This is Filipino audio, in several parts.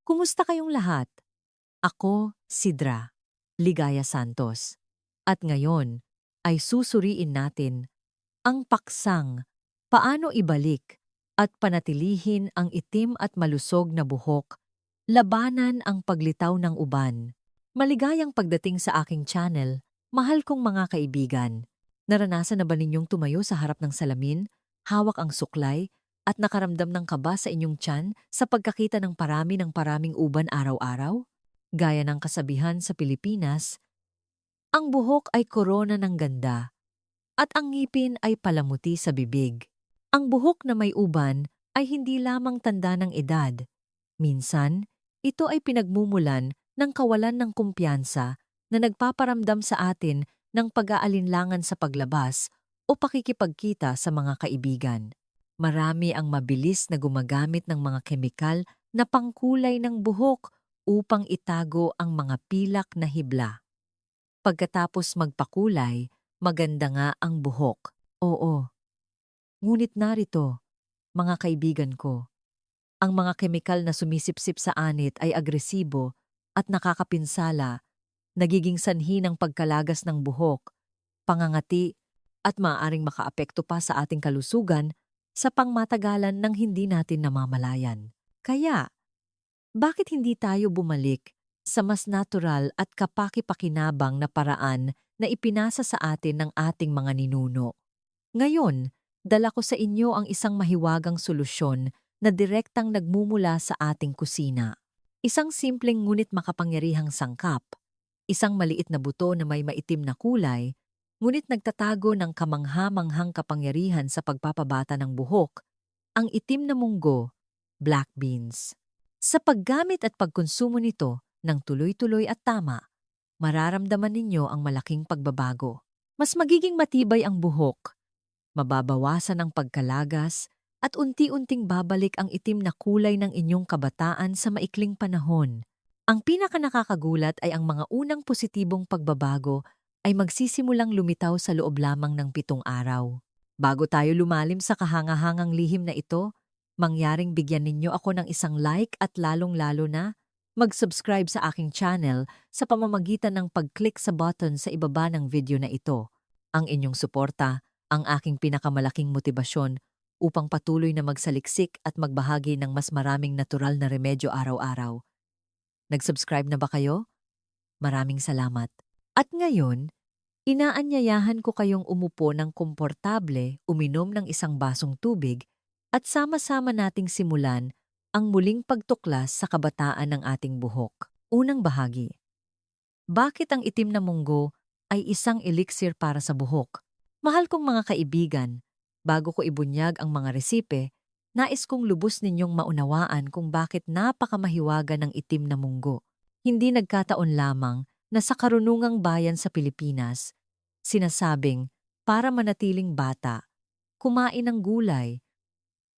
Kumusta kayong lahat? Ako, Sidra, Ligaya Santos. At ngayon ay susuriin natin ang paksang paano ibalik at panatilihin ang itim at malusog na buhok, labanan ang paglitaw ng uban. Maligayang pagdating sa aking channel, mahal kong mga kaibigan. Naranasan na ba ninyong tumayo sa harap ng salamin, hawak ang suklay, at nakaramdam ng kaba sa inyong tiyan sa pagkakita ng paraming uban araw-araw? Gaya ng kasabihan sa Pilipinas, ang buhok ay korona ng ganda at ang ngipin ay palamuti sa bibig. Ang buhok na may uban ay hindi lamang tanda ng edad. Minsan, ito ay pinagmumulan ng kawalan ng kumpiyansa na nagpaparamdam sa atin ng pag-aalinlangan sa paglabas o pakikipagkita sa mga kaibigan. Marami ang mabilis na gumagamit ng mga kemikal na pangkulay ng buhok upang itago ang mga pilak na hibla. Pagkatapos magpakulay, maganda nga ang buhok. Oo. Ngunit narito, mga kaibigan ko, ang mga kemikal na sumisipsip sa anit ay agresibo at nakakapinsala, nagiging sanhi ng pagkalagas ng buhok, pangangati, at maaaring makaapekto pa sa ating kalusugan sa pangmatagalan ng hindi natin namamalayan. Kaya, bakit hindi tayo bumalik sa mas natural at kapaki-pakinabang na paraan na ipinasa sa atin ng ating mga ninuno? Ngayon, dala ko sa inyo ang isang mahiwagang solusyon na direktang nagmumula sa ating kusina. Isang simpleng ngunit makapangyarihang sangkap. Isang maliit na buto na may maitim na kulay, ngunit nagtatago ng kamangha-manghang kapangyarihan sa pagpapabata ng buhok, ang itim na munggo, black beans. Sa paggamit at pagkonsumo nito ng tuloy-tuloy at tama, mararamdaman ninyo ang malaking pagbabago. Mas magiging matibay ang buhok, mababawasan ang pagkalagas, at unti-unting babalik ang itim na kulay ng inyong kabataan sa maikling panahon. Ang pinakanakakagulat ay ang mga unang positibong pagbabago ay magsisimulang lumitaw sa loob lamang ng 7 araw. Bago tayo lumalim sa kahangahangang lihim na ito, mangyaring bigyan ninyo ako ng isang like at lalong-lalo na mag-subscribe sa aking channel sa pamamagitan ng pag-click sa button sa ibaba ng video na ito. Ang inyong suporta, ang aking pinakamalaking motibasyon upang patuloy na magsaliksik at magbahagi ng mas maraming natural na remedyo araw-araw. Nag-subscribe na ba kayo? Maraming salamat. At ngayon, inaanyayahan ko kayong umupo ng komportable, uminom ng isang basong tubig, at sama-sama nating simulan ang muling pagtuklas sa kabataan ng ating buhok. Unang bahagi. Bakit ang itim na munggo ay isang elixir para sa buhok? Mahal kong mga kaibigan, bago ko ibunyag ang mga resipe, nais kong lubos ninyong maunawaan kung bakit napakamahiwaga ng itim na munggo. Hindi nagkataon lamang na sa karunungang bayan sa Pilipinas, sinasabing para manatiling bata, kumain ng gulay,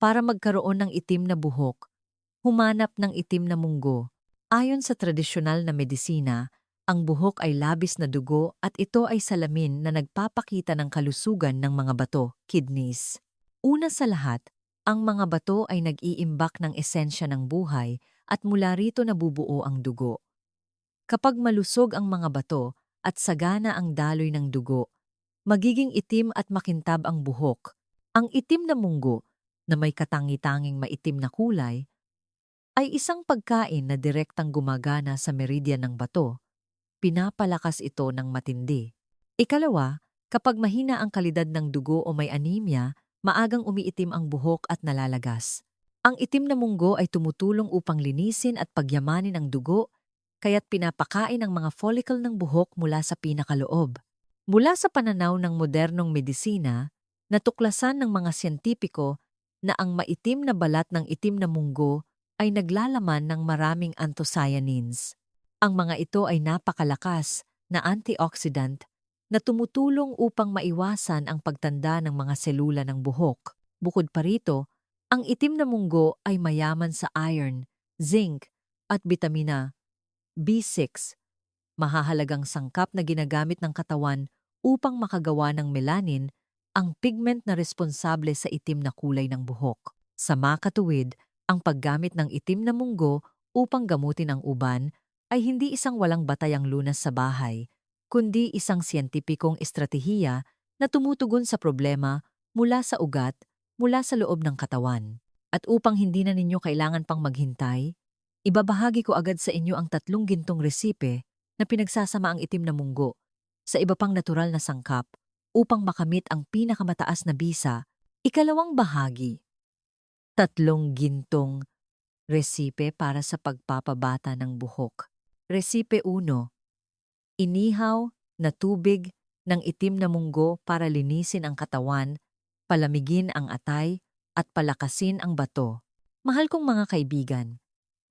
para magkaroon ng itim na buhok, humanap ng itim na munggo. Ayon sa tradisyonal na medisina, ang buhok ay labis na dugo at ito ay salamin na nagpapakita ng kalusugan ng mga bato, kidneys. Una sa lahat, ang mga bato ay nag-iimbak ng esensya ng buhay at mula rito nabubuo ang dugo. Kapag malusog ang mga bato at sagana ang daloy ng dugo, magiging itim at makintab ang buhok. Ang itim na munggo, na may katangi-tanging maitim na kulay, ay isang pagkain na direktang gumagana sa meridian ng bato. Pinapalakas ito ng matindi. Ikalawa, kapag mahina ang kalidad ng dugo o may anemia, maagang umiitim ang buhok at nalalagas. Ang itim na munggo ay tumutulong upang linisin at pagyamanin ang dugo, kaya't pinapakain ang mga follicle ng buhok mula sa pinakaloob. Mula sa pananaw ng modernong medisina, natuklasan ng mga siyentipiko na ang maitim na balat ng itim na munggo ay naglalaman ng maraming anthocyanins. Ang mga ito ay napakalakas na antioxidant na tumutulong upang maiwasan ang pagtanda ng mga selula ng buhok. Bukod pa rito, ang itim na munggo ay mayaman sa iron, zinc, at bitamina B6, mahahalagang sangkap na ginagamit ng katawan upang makagawa ng melanin, ang pigment na responsable sa itim na kulay ng buhok. Sa makatuwid, ang paggamit ng itim na munggo upang gamutin ang uban ay hindi isang walang batayang lunas sa bahay, kundi isang siyentipikong estratehiya na tumutugon sa problema mula sa ugat, mula sa loob ng katawan. At upang hindi na ninyo kailangan pang maghintay, ibabahagi ko agad sa inyo ang 3 gintong resipe na pinagsasama ang itim na munggo sa iba pang natural na sangkap upang makamit ang pinakamataas na bisa. Ikalawang bahagi, 3 gintong resipe para sa pagpapabata ng buhok. Resipe 1. Inihaw na tubig ng itim na munggo para linisin ang katawan, palamigin ang atay, at palakasin ang bato. Mahal kong mga kaibigan,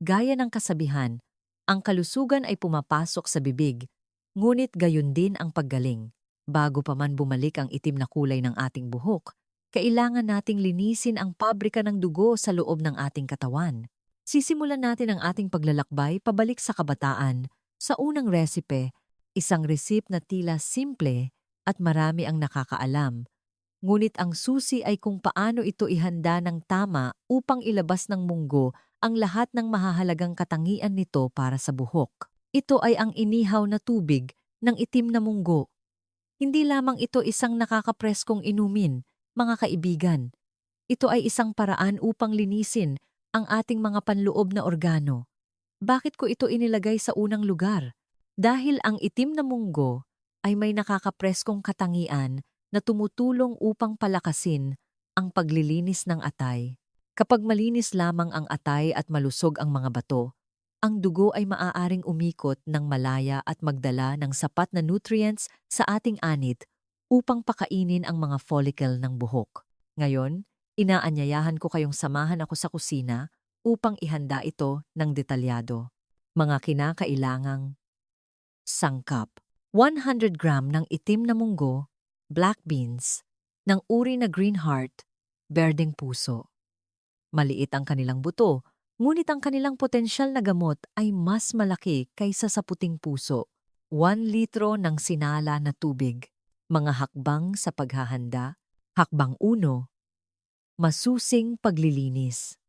gaya ng kasabihan, ang kalusugan ay pumapasok sa bibig, ngunit gayon din ang paggaling. Bago pa man bumalik ang itim na kulay ng ating buhok, kailangan nating linisin ang pabrika ng dugo sa loob ng ating katawan. Sisimulan natin ang ating paglalakbay pabalik sa kabataan. Sa unang resipe, isang recipe na tila simple at marami ang nakakaalam. Ngunit ang susi ay kung paano ito ihanda ng tama upang ilabas ng munggo ang lahat ng mahahalagang katangian nito para sa buhok. Ito ay ang inihaw na tubig ng itim na munggo. Hindi lamang ito isang nakakapreskong inumin, mga kaibigan. Ito ay isang paraan upang linisin ang ating mga panloob na organo. Bakit ko ito inilagay sa unang lugar? Dahil ang itim na munggo ay may nakakapreskong katangian na tumutulong upang palakasin ang paglilinis ng atay. Kapag malinis lamang ang atay at malusog ang mga bato, ang dugo ay maaaring umikot ng malaya at magdala ng sapat na nutrients sa ating anit upang pakainin ang mga follicle ng buhok. Ngayon, inaanyayahan ko kayong samahan ako sa kusina upang ihanda ito ng detalyado. Mga kinakailangang sangkap: 100 gram ng itim na munggo, black beans, ng uri na green heart, berdeng puso. Maliit ang kanilang buto, ngunit ang kanilang potensyal na gamot ay mas malaki kaysa sa puting puso. 1 litro ng sinala na tubig. Mga hakbang sa paghahanda. Hakbang 1. Masusing paglilinis.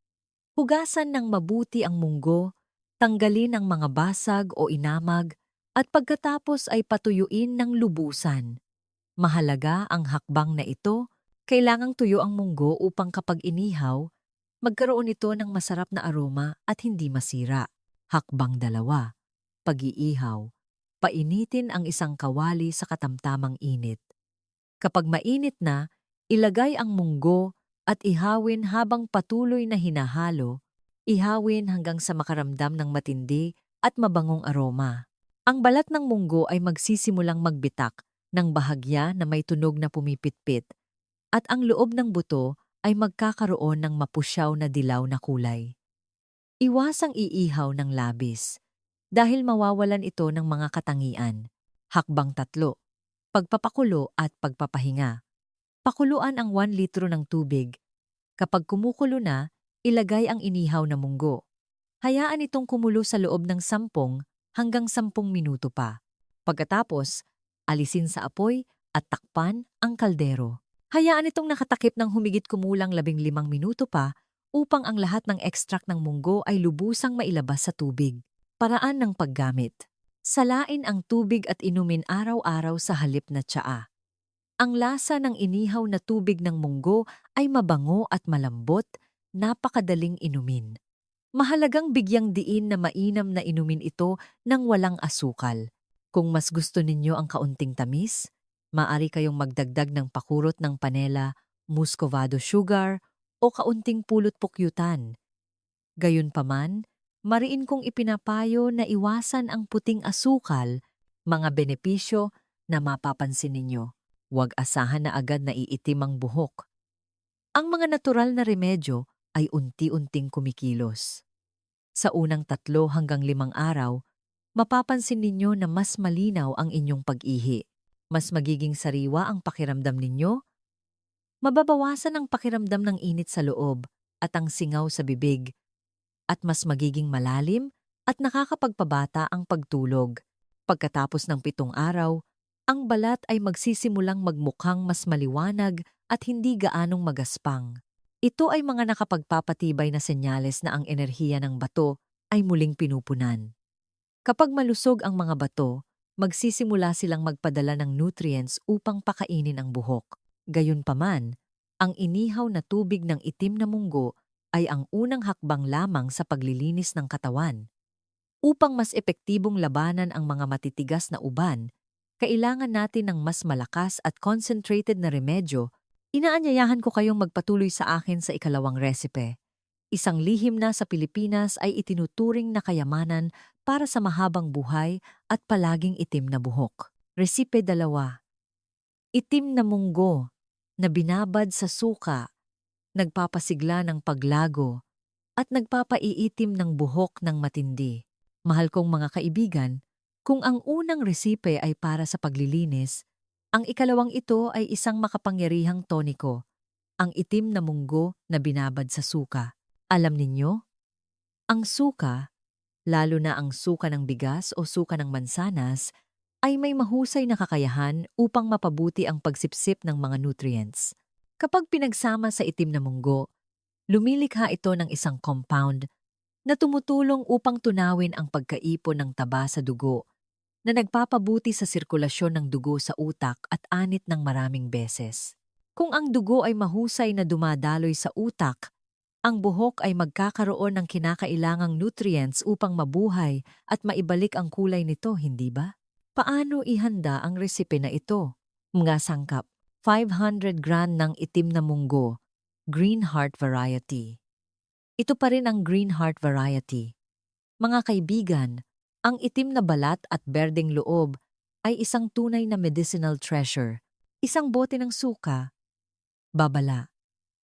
Hugasan ng mabuti ang munggo, tanggalin ang mga basag o inamag, at pagkatapos ay patuyuin ng lubusan. Mahalaga ang hakbang na ito, kailangang tuyo ang munggo upang kapag inihaw, magkaroon ito ng masarap na aroma at hindi masira. Hakbang 2. Pag-iihaw. Painitin ang isang kawali sa katamtamang init. Kapag mainit na, ilagay ang munggo at ihawin habang patuloy na hinahalo, ihawin hanggang sa makaramdam ng matindi at mabangong aroma. Ang balat ng munggo ay magsisimulang magbitak ng bahagya na may tunog na pumipitpit, at ang loob ng buto ay magkakaroon ng mapusyaw na dilaw na kulay. Iwasang iihaw ng labis, dahil mawawalan ito ng mga katangian. Hakbang 3. Pagpapakulo at pagpapahinga. Pakuluan ang 1 litro ng tubig. Kapag kumukulo na, ilagay ang inihaw na munggo. Hayaan itong kumulo sa loob ng 10 hanggang 10 minuto pa. Pagkatapos, alisin sa apoy at takpan ang kaldero. Hayaan itong nakatakip ng humigit kumulang 15 minuto pa upang ang lahat ng extract ng munggo ay lubusang mailabas sa tubig. Paraan ng paggamit. Salain ang tubig at inumin araw-araw sa halip na tsaa. Ang lasa ng inihaw na tubig ng munggo ay mabango at malambot, napakadaling inumin. Mahalagang bigyang diin na mainam na inumin ito ng walang asukal. Kung mas gusto ninyo ang kaunting tamis, maaari kayong magdagdag ng pakurot ng panela, muscovado sugar, o kaunting pulot pukyutan. Gayunpaman, mariin kong ipinapayo na iwasan ang puting asukal, mga benepisyo na mapapansin ninyo. Huwag asahan na agad na iitim ang buhok. Ang mga natural na remedyo ay unti-unting kumikilos. Sa unang 3 hanggang 5 araw, mapapansin ninyo na mas malinaw ang inyong pag-ihi. Mas magiging sariwa ang pakiramdam ninyo. Mababawasan ang pakiramdam ng init sa loob at ang singaw sa bibig. At mas magiging malalim at nakakapagpabata ang pagtulog. Pagkatapos ng 7 araw, ang balat ay magsisimulang magmukhang mas maliwanag at hindi gaanong magaspang. Ito ay mga nakapagpapatibay na senyales na ang enerhiya ng bato ay muling pinupunan. Kapag malusog ang mga bato, magsisimula silang magpadala ng nutrients upang pakainin ang buhok. Gayunpaman, ang inihaw na tubig ng itim na munggo ay ang unang hakbang lamang sa paglilinis ng katawan. Upang mas epektibong labanan ang mga matitigas na uban, kailangan natin ng mas malakas at concentrated na remedyo. Inaanyayahan ko kayong magpatuloy sa akin sa ikalawang resipe. Isang lihim na sa Pilipinas ay itinuturing na kayamanan para sa mahabang buhay at palaging itim na buhok. Resipe 2. Itim na munggo na binabad sa suka, nagpapasigla ng paglago at nagpapaiitim ng buhok ng matindi. Mahal kong mga kaibigan, kung ang unang resipe ay para sa paglilinis, ang ikalawang ito ay isang makapangyarihang toniko, ang itim na munggo na binabad sa suka. Alam ninyo, ang suka, lalo na ang suka ng bigas o suka ng mansanas, ay may mahusay na kakayahan upang mapabuti ang pagsipsip ng mga nutrients. Kapag pinagsama sa itim na munggo, lumilikha ito ng isang compound na tumutulong upang tunawin ang pagkaipon ng taba sa dugo, na nagpapabuti sa sirkulasyon ng dugo sa utak at anit ng maraming beses. Kung ang dugo ay mahusay na dumadaloy sa utak, ang buhok ay magkakaroon ng kinakailangang nutrients upang mabuhay at maibalik ang kulay nito, hindi ba? Paano ihanda ang resipe na ito? Mga sangkap: 500 gram ng itim na munggo, Green Heart variety. Ito pa rin ang Green Heart variety. Mga kaibigan, ang itim na balat at berdeng loob ay isang tunay na medicinal treasure. Isang bote ng suka, babala.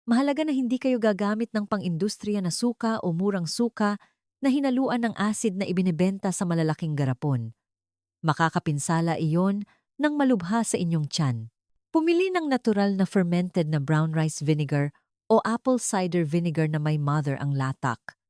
Mahalaga na hindi kayo gagamit ng pang-industriya na suka o murang suka na hinaluan ng asid na ibinebenta sa malalaking garapon. Makakapinsala iyon ng malubha sa inyong tiyan. Pumili ng natural na fermented na brown rice vinegar o apple cider vinegar na may mother ang latak.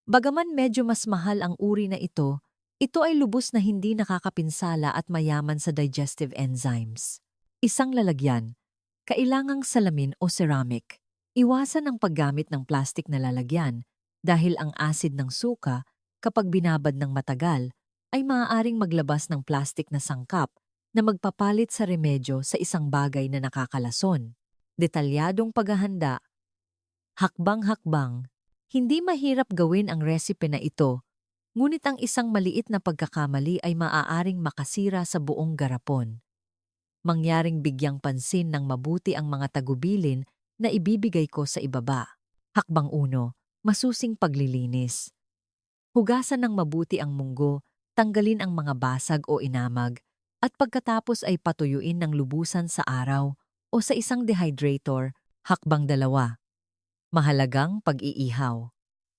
Bagaman medyo mas mahal ang uri na ito ay lubos na hindi nakakapinsala at mayaman sa digestive enzymes. Isang lalagyan, kailangang salamin o ceramic. Iwasan ang paggamit ng plastik na lalagyan dahil ang asid ng suka, kapag binabad ng matagal, ay maaaring maglabas ng plastik na sangkap na magpapalit sa remedyo sa isang bagay na nakakalason. Detalyadong paghahanda, hakbang-hakbang. Hindi mahirap gawin ang resipe na ito, ngunit ang isang maliit na pagkakamali ay maaaring makasira sa buong garapon. Mangyaring bigyang pansin ng mabuti ang mga tagubilin na ibibigay ko sa ibaba. Hakbang 1, masusing paglilinis. Hugasan ng mabuti ang munggo, tanggalin ang mga basag o inamag, at pagkatapos ay patuyuin ng lubusan sa araw o sa isang dehydrator. Hakbang 2, mahalagang pag-iihaw.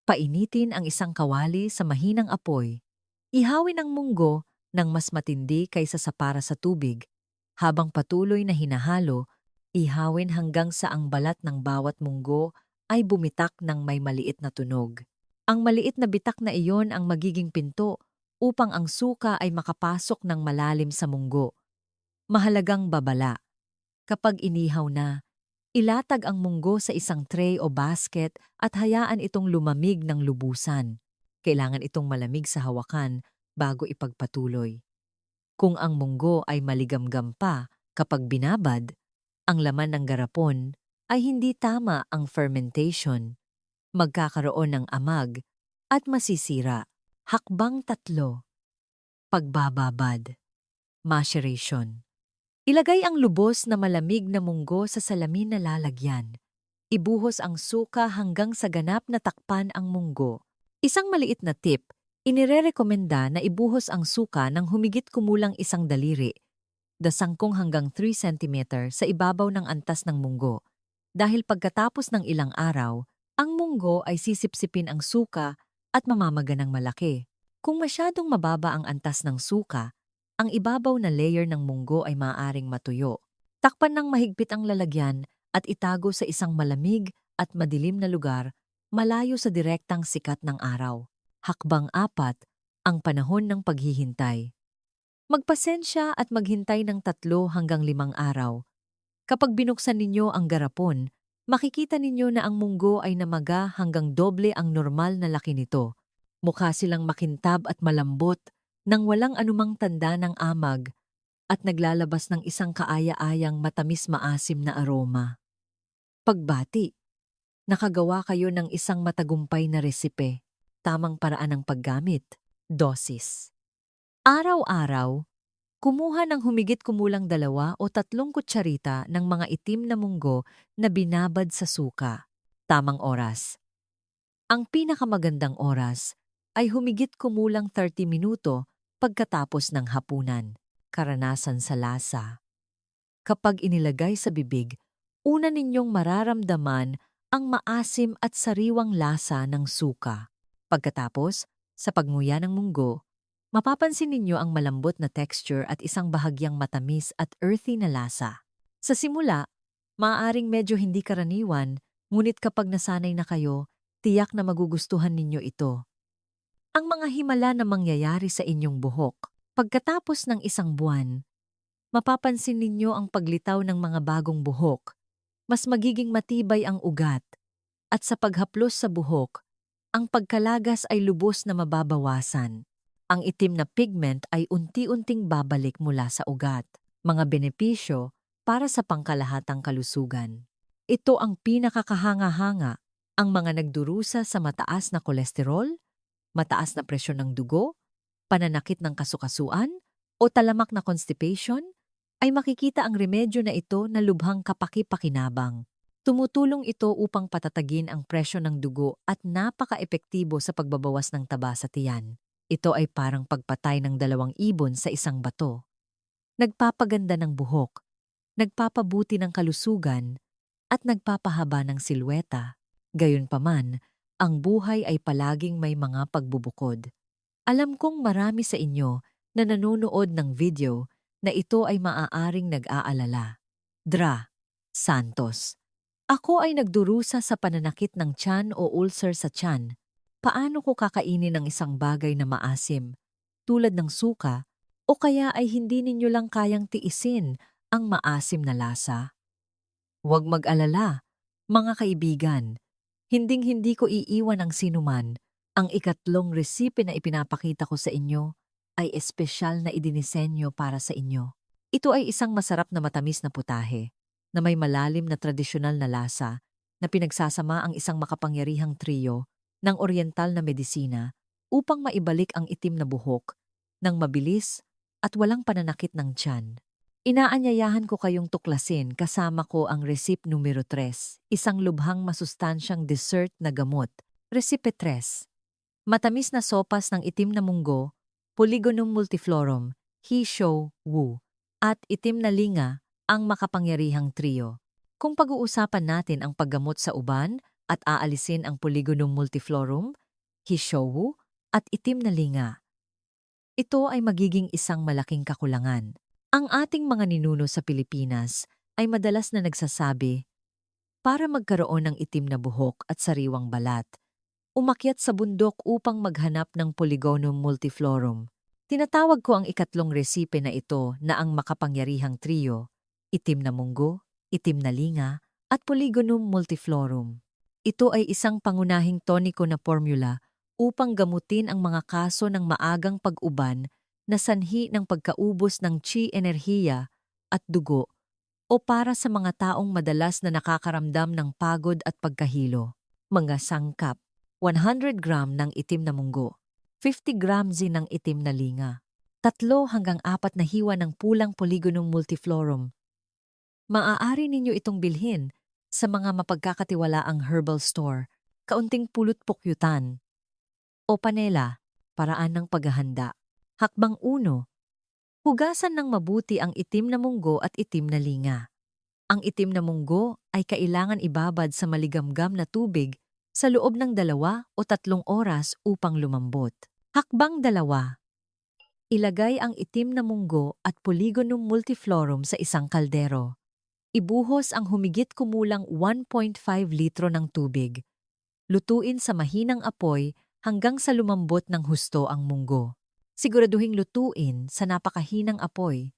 Painitin ang isang kawali sa mahinang apoy. Ihawin ang munggo ng mas matindi kaysa sa para sa tubig. Habang patuloy na hinahalo, ihawin hanggang sa ang balat ng bawat munggo ay bumitak ng may maliit na tunog. Ang maliit na bitak na iyon ang magiging pinto upang ang suka ay makapasok ng malalim sa munggo. Mahalagang babala. Kapag inihaw na, ilatag ang munggo sa isang tray o basket at hayaan itong lumamig ng lubusan. Kailangan itong malamig sa hawakan bago ipagpatuloy. Kung ang munggo ay maligamgam pa kapag binabad, ang laman ng garapon ay hindi tama ang fermentation. Magkakaroon ng amag at masisira. Hakbang 3, pagbababad. Maceration. Ilagay ang lubos na malamig na munggo sa salamin na lalagyan. Ibuhos ang suka hanggang sa ganap na takpan ang munggo. Isang maliit na tip, inirerekomenda na ibuhos ang suka ng humigit kumulang 1 daliri, 10 hanggang 3 cm sa ibabaw ng antas ng munggo. Dahil pagkatapos ng ilang araw, ang munggo ay sisipsipin ang suka at mamamaga ng malaki. Kung masyadong mababa ang antas ng suka, ang ibabaw na layer ng munggo ay maaaring matuyo. Takpan ng mahigpit ang lalagyan at itago sa isang malamig at madilim na lugar, malayo sa direktang sikat ng araw. Hakbang 4, ang panahon ng paghihintay. Magpasensya at maghintay ng 3 hanggang 5 araw. Kapag binuksan ninyo ang garapon, makikita ninyo na ang munggo ay namaga hanggang doble ang normal na laki nito. Mukha silang makintab at malambot nang walang anumang tanda ng amag at naglalabas ng isang kaaya-ayang matamis-maasim na aroma. Pagbati, nakagawa kayo ng isang matagumpay na resipe, tamang paraan ng paggamit, dosis. Araw-araw, kumuha ng humigit kumulang 2 o 3 kutsarita ng mga itim na munggo na binabad sa suka. Tamang oras. Ang pinakamagandang oras ay humigit kumulang 30 minuto pagkatapos ng hapunan. Karanasan sa lasa. Kapag inilagay sa bibig, una ninyong mararamdaman ang maasim at sariwang lasa ng suka. Pagkatapos, sa pagnguya ng munggo, mapapansin ninyo ang malambot na texture at isang bahagyang matamis at earthy na lasa. Sa simula, maaaring medyo hindi karaniwan, ngunit kapag nasanay na kayo, tiyak na magugustuhan ninyo ito. Ang mga himala na mangyayari sa inyong buhok. Pagkatapos ng isang buwan, mapapansin ninyo ang paglitaw ng mga bagong buhok. Mas magiging matibay ang ugat. At sa paghaplos sa buhok, ang pagkalagas ay lubos na mababawasan. Ang itim na pigment ay unti-unting babalik mula sa ugat. Mga benepisyo para sa pangkalahatang kalusugan. Ito ang pinakakahanga-hanga, ang mga nagdurusa sa mataas na kolesterol, mataas na presyon ng dugo, pananakit ng kasukasuan, o talamak na constipation, ay makikita ang remedyo na ito na lubhang kapaki-pakinabang. Tumutulong ito upang patatagin ang presyo ng dugo at napaka-epektibo sa pagbabawas ng taba sa tiyan. Ito ay parang pagpatay ng 2 ibon sa isang bato. Nagpapaganda ng buhok, nagpapabuti ng kalusugan, at nagpapahaba ng silweta. Gayunpaman, ang buhay ay palaging may mga pagbubukod. Alam kong marami sa inyo na nanonood ng video na ito ay maaaring nag-aalala. Dra. Santos. Ako ay nagdurusa sa pananakit ng tiyan o ulcer sa tiyan. Paano ko kakainin ang isang bagay na maasim, tulad ng suka, o kaya ay hindi ninyo lang kayang tiisin ang maasim na lasa? Huwag mag-alala, mga kaibigan. Hinding-hindi ko iiwan ang sinuman. Ang ikatlong resipe na ipinapakita ko sa inyo ay espesyal na idinisenyo para sa inyo. Ito ay isang masarap na matamis na putahe na may malalim na tradisyonal na lasa na pinagsasama ang isang makapangyarihang trio ng oriental na medisina upang maibalik ang itim na buhok ng mabilis at walang pananakit ng tiyan. Inaanyayahan ko kayong tuklasin kasama ko ang recipe numero 3, isang lubhang masustansyang dessert na gamot. Recipe 3. Matamis na sopas ng itim na munggo, Polygonum multiflorum, He Shou Wu, at itim na linga, ang makapangyarihang trio. Kung pag-uusapan natin ang paggamot sa uban at aalisin ang Polygonum multiflorum, He Shou Wu, at itim na linga, ito ay magiging isang malaking kakulangan. Ang ating mga ninuno sa Pilipinas ay madalas na nagsasabi, para magkaroon ng itim na buhok at sariwang balat, umakyat sa bundok upang maghanap ng Polygonum multiflorum. Tinatawag ko ang ikatlong resipe na ito na ang makapangyarihang trio, itim na munggo, itim na linga, at Polygonum multiflorum. Ito ay isang pangunahing toniko na formula upang gamutin ang mga kaso ng maagang pag-uban na sanhi ng pagkaubos ng chi enerhiya at dugo o para sa mga taong madalas na nakakaramdam ng pagod at pagkahilo. Mga sangkap, 100 gram ng itim na munggo, 50 grams ng itim na linga, 3 hanggang 4 na hiwa ng pulang Polygonum multiflorum. Maaari ninyo itong bilhin sa mga mapagkakatiwalaang herbal store, kaunting pulot-pukyutan, o panela, paraan ng paghahanda. Hakbang 1. Hugasan ng mabuti ang itim na munggo at itim na linga. Ang itim na munggo ay kailangan ibabad sa maligamgam na tubig sa loob ng 2 o 3 oras upang lumambot. Hakbang 2. Ilagay ang itim na munggo at Polygonum multiflorum sa isang kaldero. Ibuhos ang humigit kumulang 1.5 litro ng tubig. Lutuin sa mahinang apoy hanggang sa lumambot ng husto ang munggo. Siguraduhing lutuin sa napakahinang apoy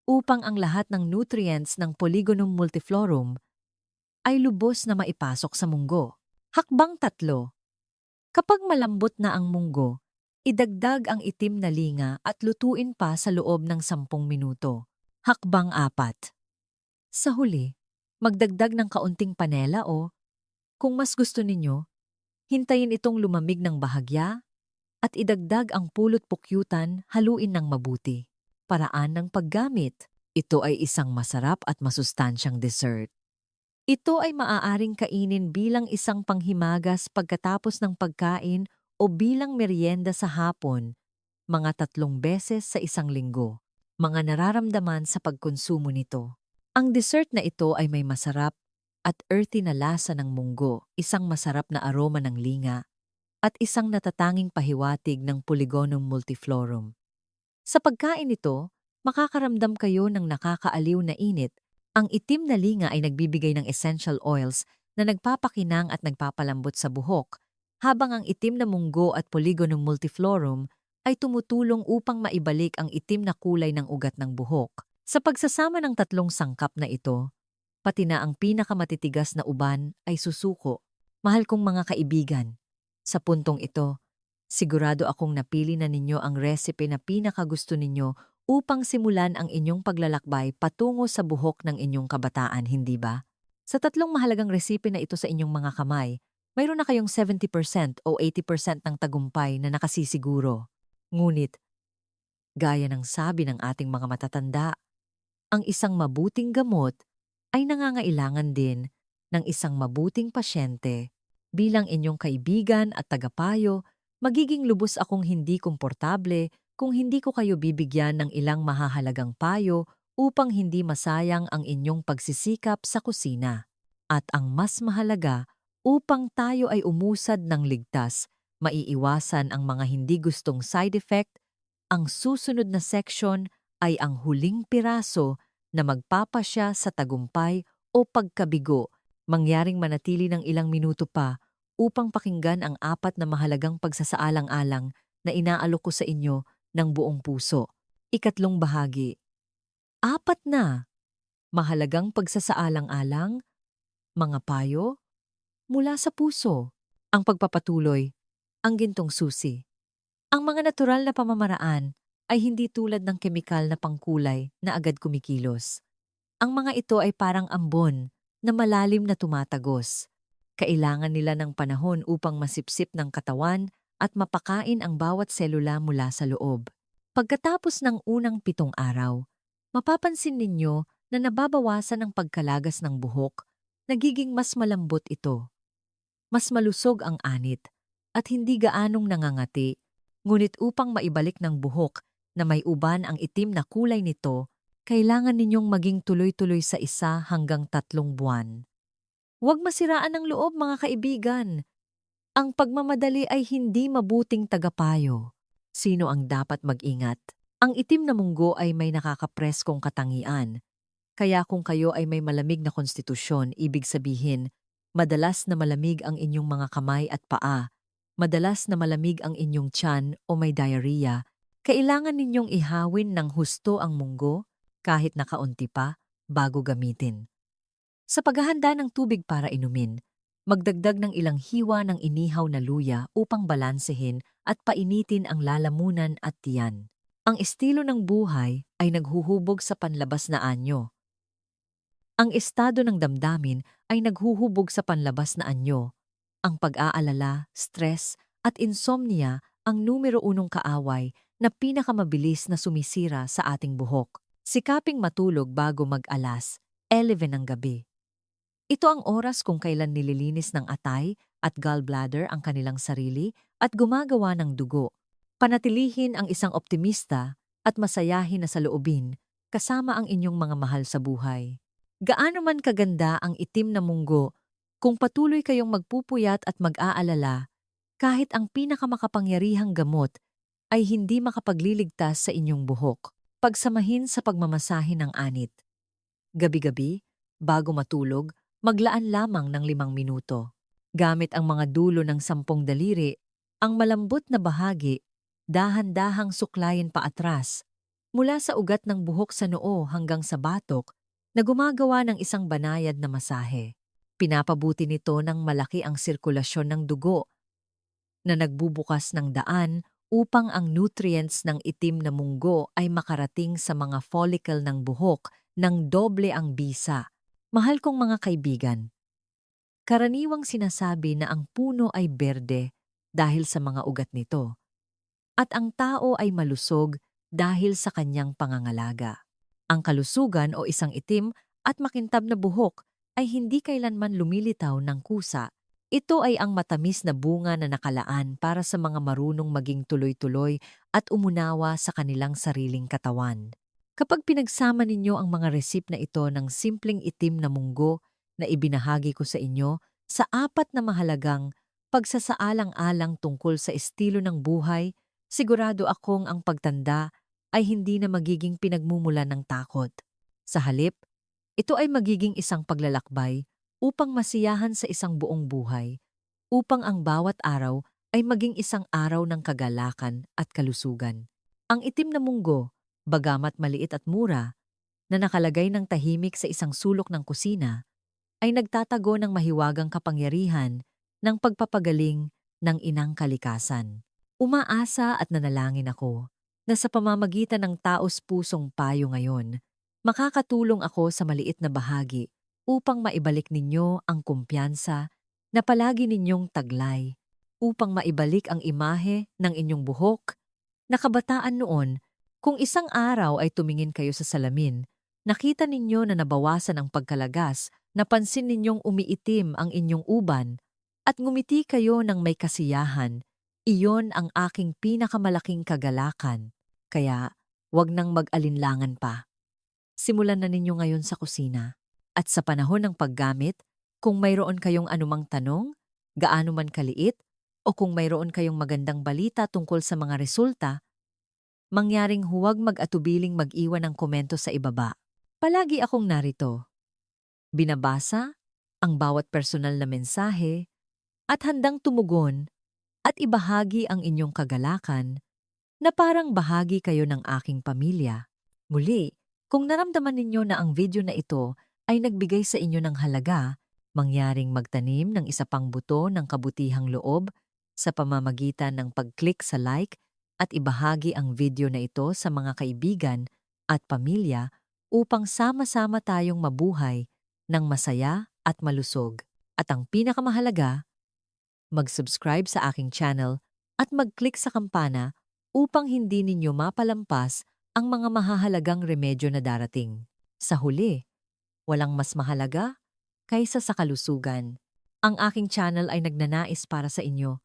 upang ang lahat ng nutrients ng Polygonum multiflorum ay lubos na maipasok sa munggo. Hakbang 3. Kapag malambot na ang munggo, idagdag ang itim na linga at lutuin pa sa loob ng 10 minuto. Hakbang 4. Sa huli, magdagdag ng kaunting panela o, kung mas gusto ninyo, hintayin itong lumamig ng bahagya at idagdag ang pulot pukyutan, haluin ng mabuti. Paraan ng paggamit. Ito ay isang masarap at masustansyang dessert. Ito ay maaaring kainin bilang isang panghimagas pagkatapos ng pagkain o bilang merienda sa hapon, mga 3 beses sa isang linggo. Mga nararamdaman sa pagkonsumo nito. Ang dessert na ito ay may masarap at earthy na lasa ng munggo, isang masarap na aroma ng linga, at isang natatanging pahiwatig ng Polygonum multiflorum. Sa pagkain nito, makakaramdam kayo ng nakakaaliw na init. Ang itim na linga ay nagbibigay ng essential oils na nagpapakinang at nagpapalambot sa buhok, habang ang itim na munggo at Polygonum multiflorum ay tumutulong upang maibalik ang itim na kulay ng ugat ng buhok. Sa pagsasama ng tatlong sangkap na ito, pati na ang pinakamatitigas na uban ay susuko. Mahal kong mga kaibigan, sa puntong ito, sigurado akong napili na ninyo ang recipe na pinakagusto ninyo upang simulan ang inyong paglalakbay patungo sa buhok ng inyong kabataan, hindi ba? Sa tatlong mahalagang recipe na ito sa inyong mga kamay, mayroon na kayong 70% o 80% ng tagumpay na nakasisiguro. Ngunit, gaya ng sabi ng ating mga matatanda, ang isang mabuting gamot ay nangangailangan din ng isang mabuting pasyente. Bilang inyong kaibigan at tagapayo, magiging lubos akong hindi komportable kung hindi ko kayo bibigyan ng ilang mahahalagang payo upang hindi masayang ang inyong pagsisikap sa kusina. At ang mas mahalaga, upang tayo ay umusad ng ligtas, maiiwasan ang mga hindi gustong side effect, ang susunod na section ay ang huling piraso na magpapasya sa tagumpay o pagkabigo, mangyaring manatili ng ilang minuto pa upang pakinggan ang 4 na mahalagang pagsasaalang-alang na inaalok ko sa inyo ng buong puso. Ikatlong bahagi. 4 na mahalagang pagsasaalang-alang, mga payo mula sa puso. Ang pagpapatuloy, ang gintong susi. Ang mga natural na pamamaraan ay hindi tulad ng kemikal na pangkulay na agad kumikilos. Ang mga ito ay parang ambon na malalim na tumatagos. Kailangan nila ng panahon upang masipsip ng katawan at mapakain ang bawat selula mula sa loob. Pagkatapos ng unang 7 araw, mapapansin ninyo na nababawasan ang pagkalagas ng buhok, nagiging mas malambot ito. Mas malusog ang anit at hindi gaanong nangangati, ngunit upang maibalik ng buhok na may uban ang itim na kulay nito, kailangan ninyong maging tuloy-tuloy sa 1 hanggang 3 buwan. Huwag masiraan ng loob, mga kaibigan. Ang pagmamadali ay hindi mabuting tagapayo. Sino ang dapat mag-ingat? Ang itim na munggo ay may nakakapreskong katangian. Kaya kung kayo ay may malamig na konstitusyon, ibig sabihin, madalas na malamig ang inyong mga kamay at paa, madalas na malamig ang inyong tiyan o may diarrhea, kailangan ninyong ihawin ng husto ang munggo, kahit nakaunti pa, bago gamitin. Sa paghahanda ng tubig para inumin, magdagdag ng ilang hiwa ng inihaw na luya upang balansehin at painitin ang lalamunan at tiyan. Ang estilo ng buhay ay naghuhubog sa panlabas na anyo. Ang estado ng damdamin ay naghuhubog sa panlabas na anyo. Ang pag-aalala, stress, at insomnia ang numero 1 kaaway na pinakamabilis na sumisira sa ating buhok. Sikaping matulog bago mag-alas 11 ng gabi. Ito ang oras kung kailan nililinis ng atay at gallbladder ang kanilang sarili at gumagawa ng dugo. Panatilihin ang isang optimista at masayahin na saloobin kasama ang inyong mga mahal sa buhay. Gaano man kaganda ang itim na munggo, kung patuloy kayong magpupuyat at mag-aalala, kahit ang pinakamakapangyarihang gamot ay hindi makapagliligtas sa inyong buhok. Pagsamahin sa pagmamasahe ng anit. Gabi-gabi, bago matulog, maglaan lamang ng 5 minuto. Gamit ang mga dulo ng 10 daliri, ang malambot na bahagi, dahan-dahang suklayin paatras, mula sa ugat ng buhok sa noo hanggang sa batok, na gumagawa ng isang banayad na masahe. Pinapabuti nito ng malaki ang sirkulasyon ng dugo na nagbubukas ng daan upang ang nutrients ng itim na munggo ay makarating sa mga follicle ng buhok ng doble ang bisa. Mahal kong mga kaibigan, karaniwang sinasabi na ang puno ay berde dahil sa mga ugat nito at ang tao ay malusog dahil sa kanyang pangangalaga. Ang kalusugan o isang itim at makintab na buhok ay hindi kailanman lumilitaw ng kusa. Ito ay ang matamis na bunga na nakalaan para sa mga marunong maging tuloy-tuloy at umunawa sa kanilang sariling katawan. Kapag pinagsama ninyo ang mga resip na ito ng simpleng itim na munggo na ibinahagi ko sa inyo sa apat na mahalagang pagsasaalang-alang tungkol sa estilo ng buhay, sigurado akong ang pagtanda ay hindi na magiging pinagmumulan ng takot. Sa halip, ito ay magiging isang paglalakbay upang masiyahan sa isang buong buhay, upang ang bawat araw ay maging isang araw ng kagalakan at kalusugan. Ang itim na munggo, bagamat maliit at mura, na nakalagay ng tahimik sa isang sulok ng kusina, ay nagtatago ng mahiwagang kapangyarihan ng pagpapagaling ng inang kalikasan. Umaasa at nanalangin ako na sa pamamagitan ng taos-pusong payo ngayon, makakatulong ako sa maliit na bahagi upang maibalik ninyo ang kumpiyansa na palagi ninyong taglay, upang maibalik ang imahe ng inyong buhok na kabataan noon. Kung isang araw ay tumingin kayo sa salamin, nakita ninyo na nabawasan ang pagkalagas, napansin ninyong umiitim ang inyong uban, at ngumiti kayo ng may kasiyahan, iyon ang aking pinakamalaking kagalakan. Kaya, wag nang mag-alinlangan pa. Simulan na ninyo ngayon sa kusina. At sa panahon ng paggamit, kung mayroon kayong anumang tanong, gaano man kaliit, o kung mayroon kayong magandang balita tungkol sa mga resulta, mangyaring huwag mag-atubiling mag-iwan ng komento sa ibaba. Palagi akong narito. Binabasa ang bawat personal na mensahe at handang tumugon at ibahagi ang inyong kagalakan na parang bahagi kayo ng aking pamilya. Muli, kung naramdaman ninyo na ang video na ito ay nagbigay sa inyo ng halaga, mangyaring magtanim ng isa pang buto ng kabutihang loob sa pamamagitan ng pag-click sa like at ibahagi ang video na ito sa mga kaibigan at pamilya upang sama-sama tayong mabuhay ng masaya at malusog. At ang pinakamahalaga, mag-subscribe sa aking channel at mag-click sa kampana upang hindi ninyo mapalampas ang mga mahahalagang remedyo na darating. Sa huli, walang mas mahalaga kaysa sa kalusugan. Ang aking channel ay nagnanais para sa inyo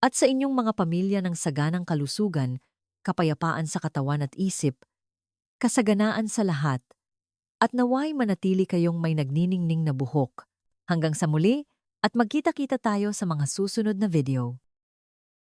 at sa inyong mga pamilya ng saganang kalusugan, kapayapaan sa katawan at isip, kasaganaan sa lahat, at naway manatili kayong may nagniningning na buhok. Hanggang sa muli, at magkita-kita tayo sa mga susunod na video.